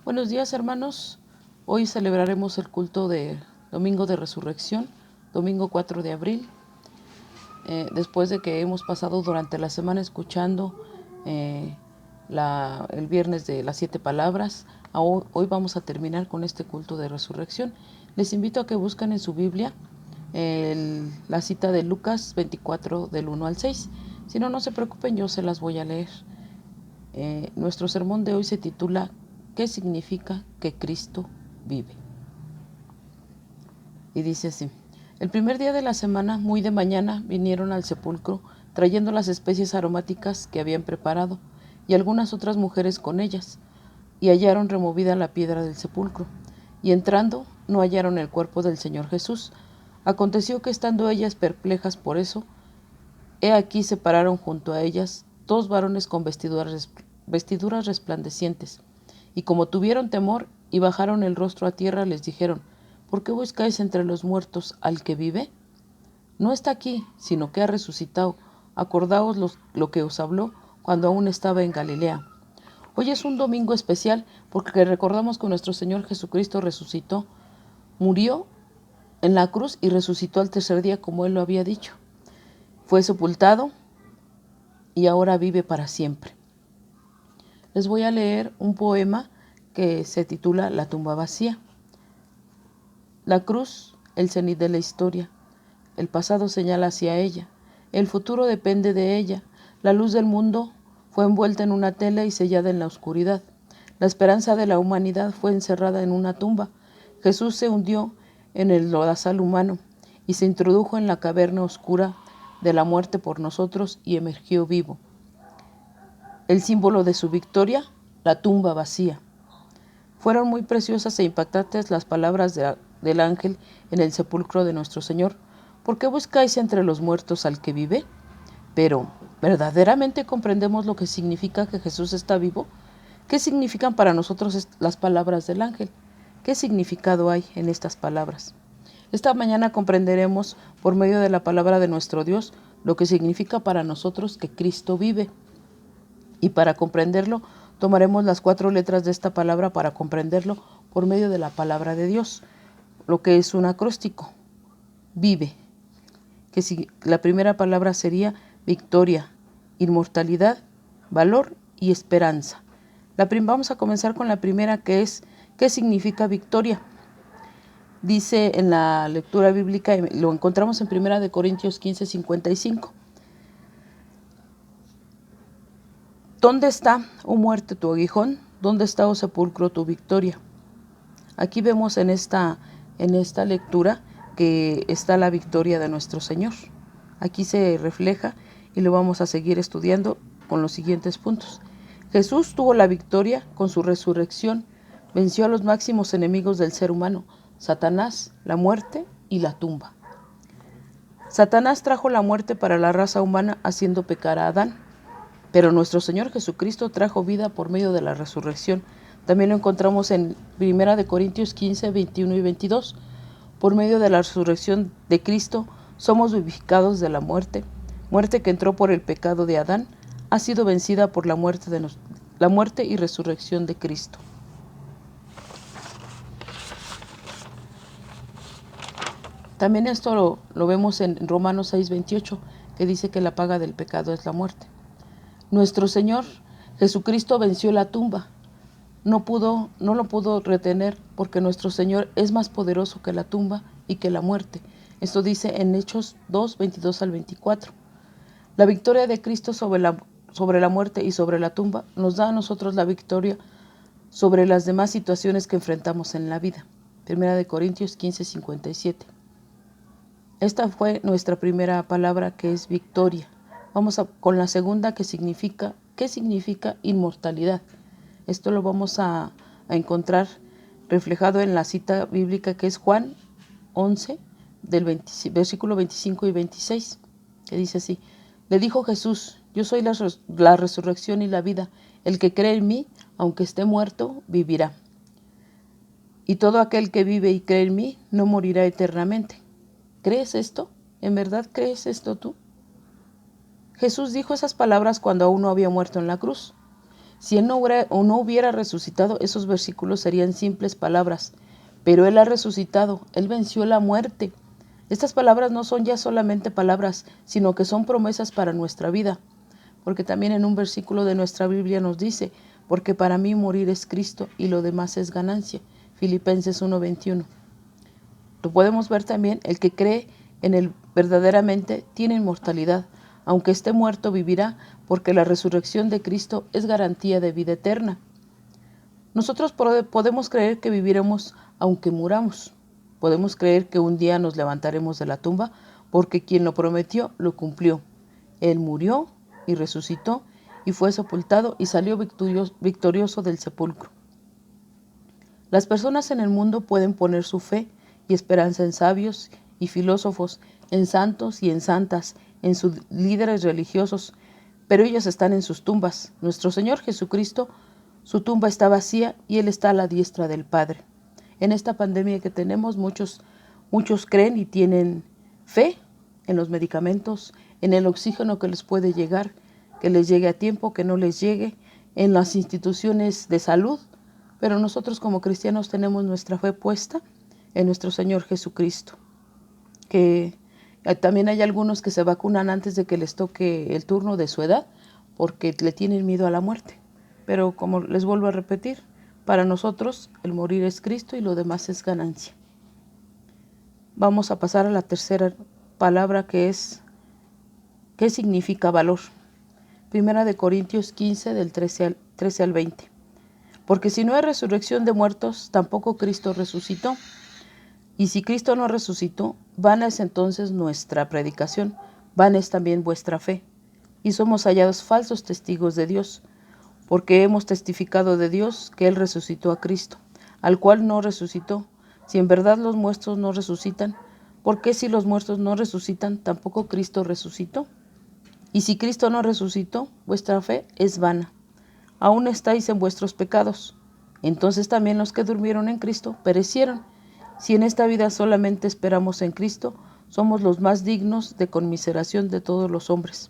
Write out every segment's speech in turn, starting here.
Buenos días, hermanos. Hoy celebraremos el culto de Domingo de Resurrección, domingo 4 de abril. Después de que hemos pasado durante la semana escuchando el viernes de las 7 palabras, hoy vamos a terminar con este culto de resurrección. Les invito a que busquen en su Biblia la cita de Lucas 24 del 1 al 6. Si no, no se preocupen, yo se las voy a leer. Nuestro sermón de hoy se titula ¿Qué significa que Cristo vive? Y dice así: el primer día de la semana, muy de mañana, vinieron al sepulcro trayendo las especies aromáticas que habían preparado, y algunas otras mujeres con ellas, y hallaron removida la piedra del sepulcro, y entrando no hallaron el cuerpo del Señor Jesús. Aconteció que estando ellas perplejas por eso, he aquí se pararon junto a ellas dos varones con vestiduras resplandecientes, y como tuvieron temor y bajaron el rostro a tierra, les dijeron: ¿por qué buscáis entre los muertos al que vive? No está aquí, sino que ha resucitado. Acordaos lo que os habló cuando aún estaba en Galilea. Hoy es un domingo especial porque recordamos que nuestro Señor Jesucristo resucitó, murió en la cruz y resucitó al tercer día como Él lo había dicho. Fue sepultado y ahora vive para siempre. Les voy a leer un poema que se titula La tumba vacía. La cruz, el cenit de la historia. El pasado señala hacia ella. El futuro depende de ella. La luz del mundo fue envuelta en una tela y sellada en la oscuridad. La esperanza de la humanidad fue encerrada en una tumba. Jesús se hundió en el lodazal humano y se introdujo en la caverna oscura de la muerte por nosotros y emergió vivo. El símbolo de su victoria, la tumba vacía. Fueron muy preciosas e impactantes las palabras del ángel en el sepulcro de nuestro Señor. ¿Por qué buscáis entre los muertos al que vive? Pero, ¿verdaderamente comprendemos lo que significa que Jesús está vivo? ¿Qué significan para nosotros las palabras del ángel? ¿Qué significado hay en estas palabras? Esta mañana comprenderemos, por medio de la palabra de nuestro Dios, lo que significa para nosotros que Cristo vive. Y para comprenderlo, tomaremos las 4 letras de esta palabra para comprenderlo por medio de la palabra de Dios, lo que es un acróstico. Vive, que si la primera palabra sería victoria, inmortalidad, valor y esperanza. Vamos a comenzar con la primera, que es ¿qué significa victoria? Dice en la lectura bíblica, lo encontramos en 1 Corintios 15:55. ¿Dónde está, oh muerte, tu aguijón? ¿Dónde está, oh sepulcro, tu victoria? Aquí vemos en esta lectura que está la victoria de nuestro Señor. Aquí se refleja y lo vamos a seguir estudiando con los siguientes puntos. Jesús tuvo la victoria con su resurrección, venció a los máximos enemigos del ser humano, Satanás, la muerte y la tumba. Satanás trajo la muerte para la raza humana haciendo pecar a Adán. Pero nuestro Señor Jesucristo trajo vida por medio de la resurrección. También lo encontramos en 1 Corintios 15, 21 y 22. Por medio de la resurrección de Cristo somos vivificados de la muerte. Muerte que entró por el pecado de Adán ha sido vencida por la muerte y resurrección de Cristo. También esto lo vemos en Romanos 6, 28, que dice que la paga del pecado es la muerte. Nuestro Señor Jesucristo venció la tumba. No lo pudo retener porque nuestro Señor es más poderoso que la tumba y que la muerte. Esto dice en Hechos 2, 22 al 24. La victoria de Cristo sobre la muerte y sobre la tumba nos da a nosotros la victoria sobre las demás situaciones que enfrentamos en la vida. 1 Corintios 15, 57. Esta fue nuestra primera palabra, que es victoria. Vamos con la segunda, ¿qué significa inmortalidad? Esto lo vamos a encontrar reflejado en la cita bíblica, que es Juan 11, versículo 25 y 26, que dice así: le dijo Jesús: yo soy la resurrección y la vida. El que cree en mí, aunque esté muerto, vivirá. Y todo aquel que vive y cree en mí, no morirá eternamente. ¿Crees esto? ¿En verdad crees esto tú? Jesús dijo esas palabras cuando aún no había muerto en la cruz. Si Él no hubiera resucitado, esos versículos serían simples palabras. Pero Él ha resucitado, Él venció la muerte. Estas palabras no son ya solamente palabras, sino que son promesas para nuestra vida. Porque también en un versículo de nuestra Biblia nos dice, porque para mí morir es Cristo y lo demás es ganancia. Filipenses 1:21. Lo podemos ver también, el que cree en Él verdaderamente tiene inmortalidad. Aunque esté muerto, vivirá, porque la resurrección de Cristo es garantía de vida eterna. Nosotros podemos creer que viviremos aunque muramos. Podemos creer que un día nos levantaremos de la tumba, porque quien lo prometió lo cumplió. Él murió y resucitó y fue sepultado y salió victorioso del sepulcro. Las personas en el mundo pueden poner su fe y esperanza en sabios y filósofos, en santos y en santas, en sus líderes religiosos, pero ellos están en sus tumbas. Nuestro Señor Jesucristo, su tumba está vacía y Él está a la diestra del Padre. En esta pandemia que tenemos, muchos creen y tienen fe en los medicamentos, en el oxígeno que les puede llegar, que les llegue a tiempo, que no les llegue, en las instituciones de salud, pero nosotros como cristianos tenemos nuestra fe puesta en nuestro Señor Jesucristo. Que también hay algunos que se vacunan antes de que les toque el turno de su edad, porque le tienen miedo a la muerte. Pero como les vuelvo a repetir, para nosotros el morir es Cristo y lo demás es ganancia. Vamos a pasar a la tercera palabra, que es ¿qué significa valor? Primera de Corintios 15, del 13 al 20. Porque si no hay resurrección de muertos, tampoco Cristo resucitó. Y si Cristo no resucitó, vana es entonces nuestra predicación, vana es también vuestra fe. Y somos hallados falsos testigos de Dios, porque hemos testificado de Dios que Él resucitó a Cristo, al cual no resucitó. Si en verdad los muertos no resucitan, ¿por qué si los muertos no resucitan, tampoco Cristo resucitó? Y si Cristo no resucitó, vuestra fe es vana. Aún estáis en vuestros pecados. Entonces también los que durmieron en Cristo perecieron. Si en esta vida solamente esperamos en Cristo, somos los más dignos de conmiseración de todos los hombres.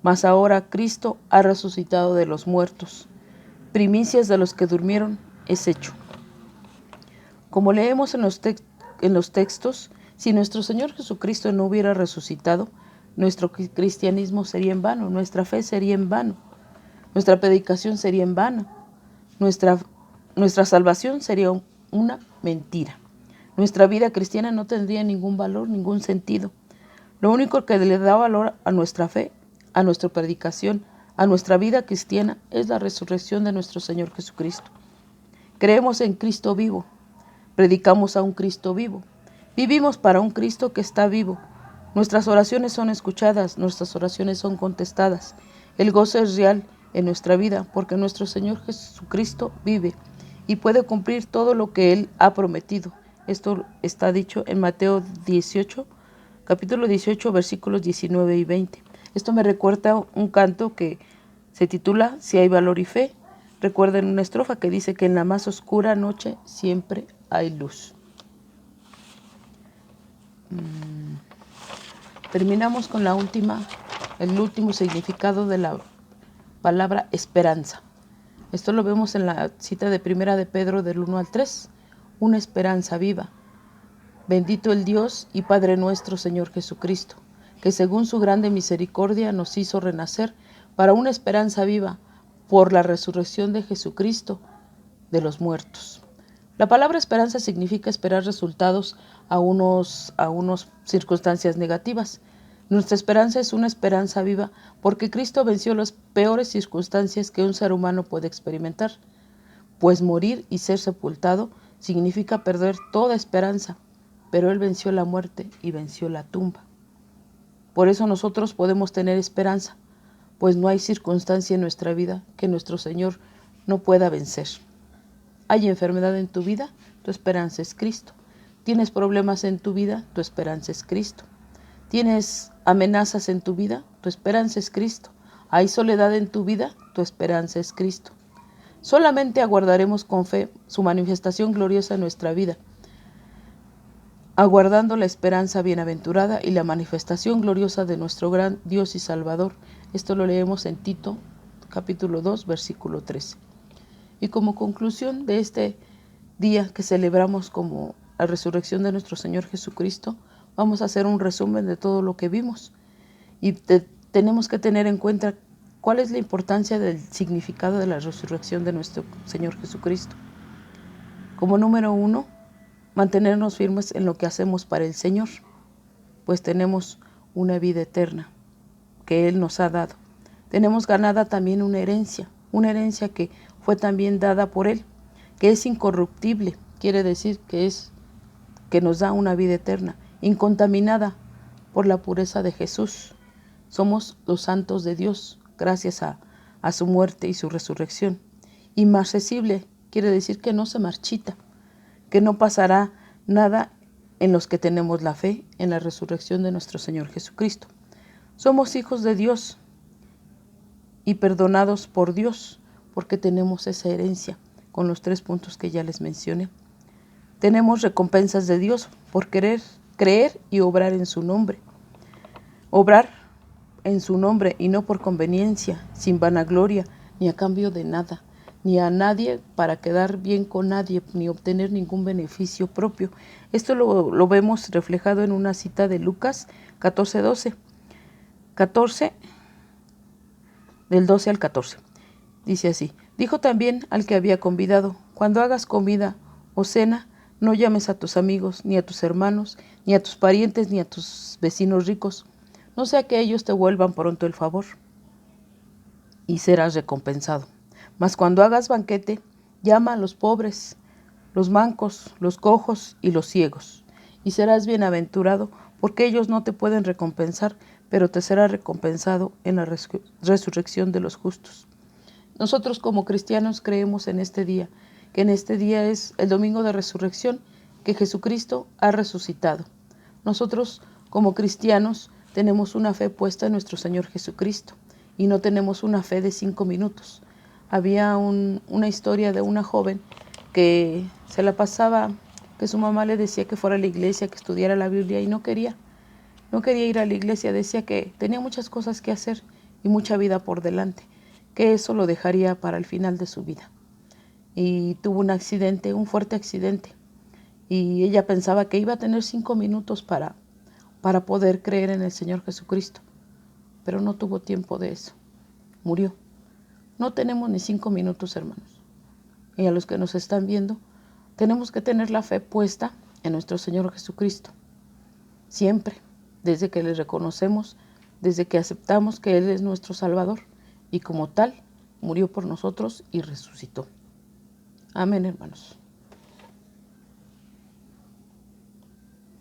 Mas ahora Cristo ha resucitado de los muertos. Primicias de los que durmieron es hecho. Como leemos en los textos, si nuestro Señor Jesucristo no hubiera resucitado, nuestro cristianismo sería en vano, nuestra fe sería en vano, nuestra predicación sería en vano, nuestra salvación sería una mentira. Nuestra vida cristiana no tendría ningún valor, ningún sentido. Lo único que le da valor a nuestra fe, a nuestra predicación, a nuestra vida cristiana es la resurrección de nuestro Señor Jesucristo. Creemos en Cristo vivo, predicamos a un Cristo vivo, vivimos para un Cristo que está vivo. Nuestras oraciones son escuchadas, nuestras oraciones son contestadas. El gozo es real en nuestra vida porque nuestro Señor Jesucristo vive y puede cumplir todo lo que Él ha prometido. Esto está dicho en Mateo 18, capítulo 18, versículos 19 y 20. Esto me recuerda un canto que se titula Si hay valor y fe. Recuerden una estrofa que dice que en la más oscura noche siempre hay luz. Terminamos con el último significado de la palabra esperanza. Esto lo vemos en la cita de Primera de Pedro del 1 al 3. Una esperanza viva. Bendito el Dios y Padre nuestro Señor Jesucristo, que según su grande misericordia nos hizo renacer para una esperanza viva por la resurrección de Jesucristo de los muertos. La palabra esperanza significa esperar resultados a unas circunstancias negativas. Nuestra esperanza es una esperanza viva porque Cristo venció las peores circunstancias que un ser humano puede experimentar, pues morir y ser sepultado significa perder toda esperanza, pero Él venció la muerte y venció la tumba. Por eso nosotros podemos tener esperanza, pues no hay circunstancia en nuestra vida que nuestro Señor no pueda vencer. ¿Hay enfermedad en tu vida? Tu esperanza es Cristo. ¿Tienes problemas en tu vida? Tu esperanza es Cristo. ¿Tienes amenazas en tu vida? Tu esperanza es Cristo. ¿Hay soledad en tu vida? Tu esperanza es Cristo. Solamente aguardaremos con fe su manifestación gloriosa en nuestra vida, aguardando la esperanza bienaventurada y la manifestación gloriosa de nuestro gran Dios y Salvador. Esto lo leemos en Tito capítulo 2, versículo 13. Y como conclusión de este día que celebramos como la resurrección de nuestro Señor Jesucristo, vamos a hacer un resumen de todo lo que vimos. Y tenemos que tener en cuenta cuál es la importancia del significado de la resurrección de nuestro Señor Jesucristo. Como número 1, mantenernos firmes en lo que hacemos para el Señor, pues tenemos una vida eterna que Él nos ha dado. Tenemos ganada también una herencia que fue también dada por Él, que es incorruptible, quiere decir que nos da una vida eterna, incontaminada por la pureza de Jesús. Somos los santos de Dios, gracias a su muerte y su resurrección. Inmarcesible quiere decir que no se marchita, que no pasará nada en los que tenemos la fe en la resurrección de nuestro Señor Jesucristo. Somos hijos de Dios y perdonados por Dios, porque tenemos esa herencia con los 3 puntos que ya les mencioné. Tenemos recompensas de Dios por querer, creer y obrar en su nombre. Obrar en su nombre y no por conveniencia, sin vanagloria, ni a cambio de nada, ni a nadie para quedar bien con nadie, ni obtener ningún beneficio propio. Esto lo vemos reflejado en una cita de Lucas 14, del 12 al 14. Dice así: dijo también al que había convidado: cuando hagas comida o cena, no llames a tus amigos, ni a tus hermanos, ni a tus parientes, ni a tus vecinos ricos, no sea que ellos te vuelvan pronto el favor, y serás recompensado. Mas cuando hagas banquete, llama a los pobres, los mancos, los cojos y los ciegos, y serás bienaventurado, porque ellos no te pueden recompensar, pero te será recompensado en la resurrección de los justos. Nosotros como cristianos creemos en este día, que en este día es el domingo de resurrección, que Jesucristo ha resucitado. Nosotros como cristianos tenemos una fe puesta en nuestro Señor Jesucristo y no tenemos una fe de 5 minutos. Había una historia de una joven que se la pasaba, que su mamá le decía que fuera a la iglesia, que estudiara la Biblia, y no quería ir a la iglesia. Decía que tenía muchas cosas que hacer y mucha vida por delante, que eso lo dejaría para el final de su vida. Y tuvo un accidente, un fuerte accidente, y ella pensaba que iba a tener 5 minutos para poder creer en el Señor Jesucristo, pero no tuvo tiempo de eso, murió. No tenemos ni 5 minutos, hermanos. Y a los que nos están viendo, tenemos que tener la fe puesta en nuestro Señor Jesucristo, siempre, desde que le reconocemos, desde que aceptamos que Él es nuestro Salvador, y como tal, murió por nosotros y resucitó. Amén, hermanos.